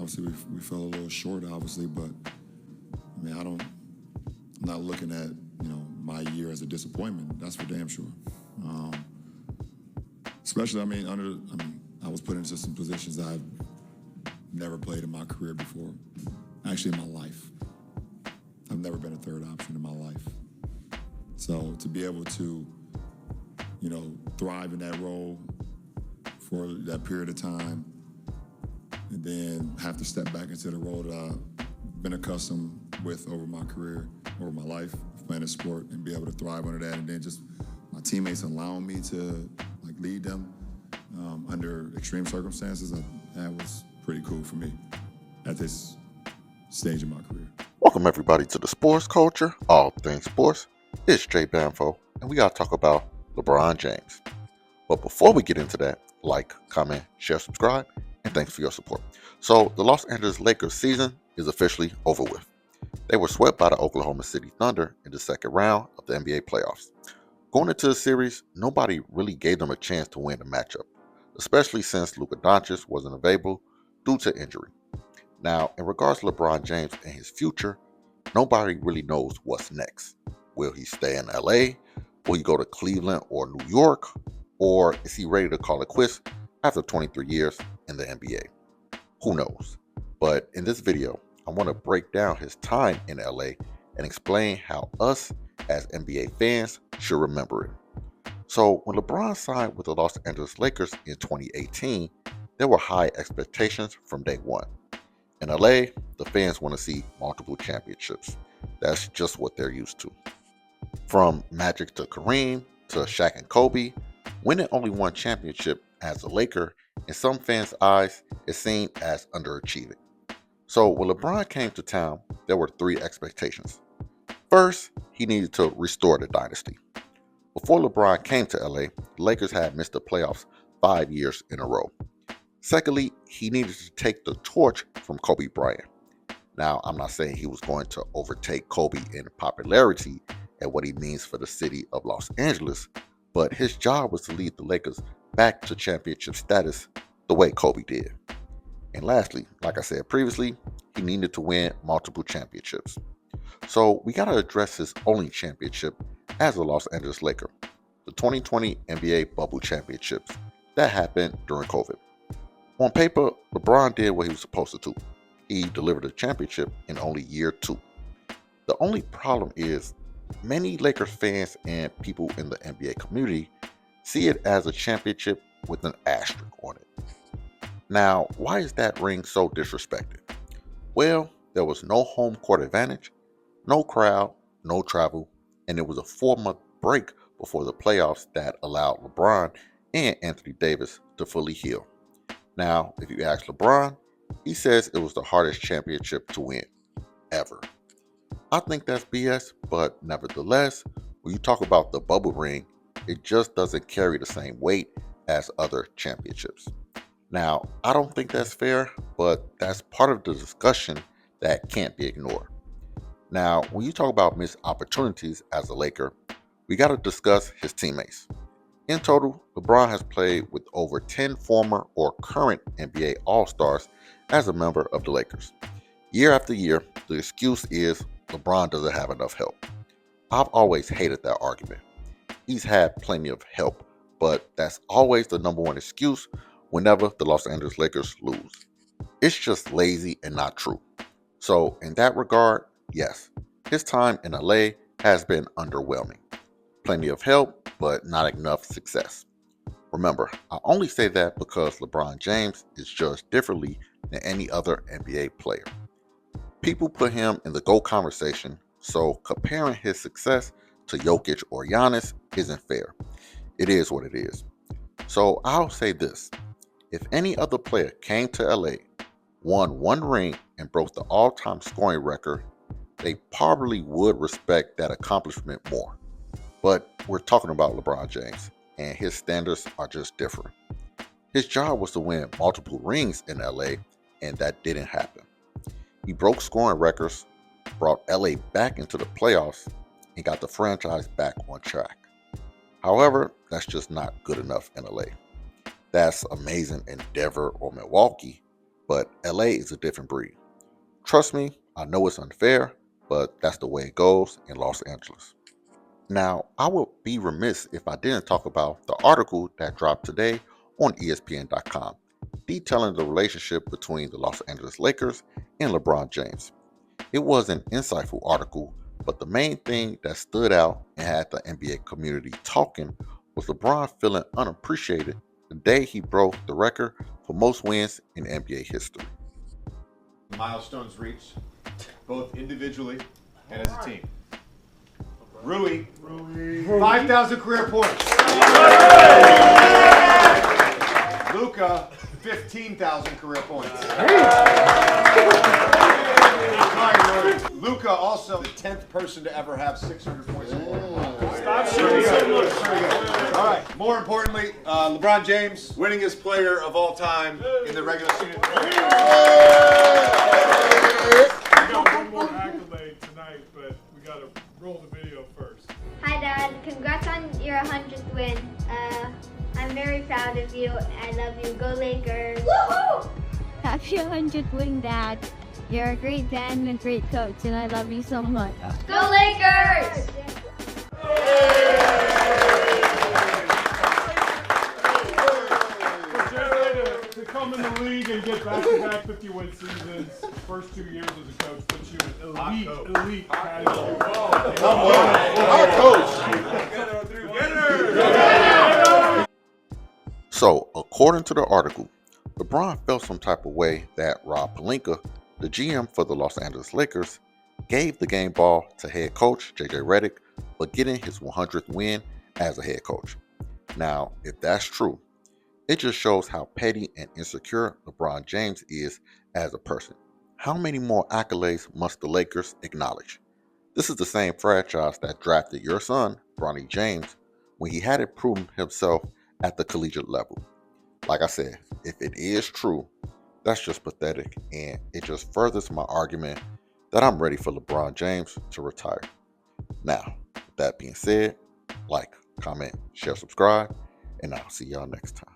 obviously we fell a little short, obviously, but I mean, I'm not looking at my year as a disappointment. That's for damn sure. Especially, I was put into some positions that I've never played in my career before. Actually, in my life, I've never been a third option in my life. So to be able to, thrive in that role for that period of time, and then have to step back into the role that I've been accustomed with over my career, over my life, playing a sport, and be able to thrive under that, and then just my teammates allowing me to lead them under extreme circumstances, that was pretty cool for me at this stage of my career. Welcome everybody to the Sports Culture, all things sports. It's Jay Banfo, and we gotta talk about LeBron James. But before we get into that, like, comment, share, subscribe, and thanks for your support. So the Los Angeles Lakers season is officially over with. They were swept by the Oklahoma City Thunder in the second round of the NBA playoffs. Going into the series, nobody really gave them a chance to win the matchup, especially since Luka Doncic wasn't available due to injury. Now, in regards to LeBron James and his future, nobody really knows what's next. Will he stay in LA? Will he go to Cleveland or New York? Or is he ready to call it quits after 23 years in the NBA? Who knows? But in this video, I want to break down his time in LA and explain how us as NBA fans should remember it. So when LeBron signed with the Los Angeles Lakers in 2018, there were high expectations from day one. In LA, the fans want to see multiple championships. That's just what they're used to. From Magic to Kareem to Shaq and Kobe, winning only one championship as a Laker, in some fans' eyes, is seen as underachieving. So when LeBron came to town, there were three expectations. First, he needed to restore the dynasty. Before LeBron came to LA, the Lakers had missed the playoffs 5 years in a row. Secondly, he needed to take the torch from Kobe Bryant. Now, I'm not saying he was going to overtake Kobe in popularity and what he means for the city of Los Angeles, but his job was to lead the Lakers back to championship status the way Kobe did. And lastly, like I said previously, he needed to win multiple championships. So we got to address his only championship as a Los Angeles Laker, the 2020 NBA Bubble Championships that happened during COVID. On paper, LeBron did what he was supposed to do. He delivered a championship in only year 2. The only problem is many Lakers fans and people in the NBA community see it as a championship with an asterisk on it. Now, why is that ring so disrespected? Well, there was no home court advantage, no crowd, no travel, and it was a 4-month break before the playoffs that allowed LeBron and Anthony Davis to fully heal. Now, if you ask LeBron, he says it was the hardest championship to win, ever. I think that's BS, but nevertheless, when you talk about the bubble ring, it just doesn't carry the same weight as other championships. Now, I don't think that's fair, but that's part of the discussion that can't be ignored. Now, when you talk about missed opportunities as a Laker, we got to discuss his teammates. In total, LeBron has played with over 10 former or current NBA All-Stars as a member of the Lakers. Year after year, the excuse is LeBron doesn't have enough help. I've always hated that argument. He's had plenty of help, but that's always the number one excuse whenever the Los Angeles Lakers lose. It's just lazy and not true. So in that regard, yes, his time in LA has been underwhelming. Plenty of help, but not enough success. Remember, I only say that because LeBron James is judged differently than any other NBA player. People put him in the GOAT conversation, so comparing his success to Jokic or Giannis isn't fair. It is what it is. So I'll say this. If any other player came to LA, won one ring, and broke the all-time scoring record, they probably would respect that accomplishment more. But we're talking about LeBron James, and his standards are just different. His job was to win multiple rings in LA, and that didn't happen. He broke scoring records, brought LA back into the playoffs, and got the franchise back on track. However, that's just not good enough in LA. That's amazing in Denver or Milwaukee, but LA is a different breed. Trust me, I know it's unfair, but that's the way it goes in Los Angeles. Now, I would be remiss if I didn't talk about the article that dropped today on ESPN.com, detailing the relationship between the Los Angeles Lakers and LeBron James. It was an insightful article, but the main thing that stood out and had the NBA community talking was LeBron feeling unappreciated the day he broke the record for most wins in NBA history. Milestones reached, both individually and as a team. Rui, 5,000 career points. Luka, 15,000 career points. Luka also the 10th person to ever have 600 points or more. Stop shooting so much. All right. More importantly, LeBron James, winningest player of all time in the regular season. We got one more accolade tonight, but we got to roll the video first. Hi Dad, congrats on your 100th win. I'm very proud of you. I love you. Go Lakers. Woohoo! Happy 100th win, Dad. You're a great dad and a great coach, and I love you so much. Go Lakers! To come in the league and get back-to-back 50-win seasons, first 2 years as a coach puts you in elite category. Our coach. So, according to the article, LeBron felt some type of way that Rob Pelinka, the GM for the Los Angeles Lakers, gave the game ball to head coach JJ Redick for getting his 100th win as a head coach. Now, if that's true, it just shows how petty and insecure LeBron James is as a person. How many more accolades must the Lakers acknowledge? This is the same franchise that drafted your son, Bronny James, when he hadn't proven himself at the collegiate level. Like I said, if it is true, that's just pathetic, and it just furthers my argument that I'm ready for LeBron James to retire. Now, with that being said, like, comment, share, subscribe, and I'll see y'all next time.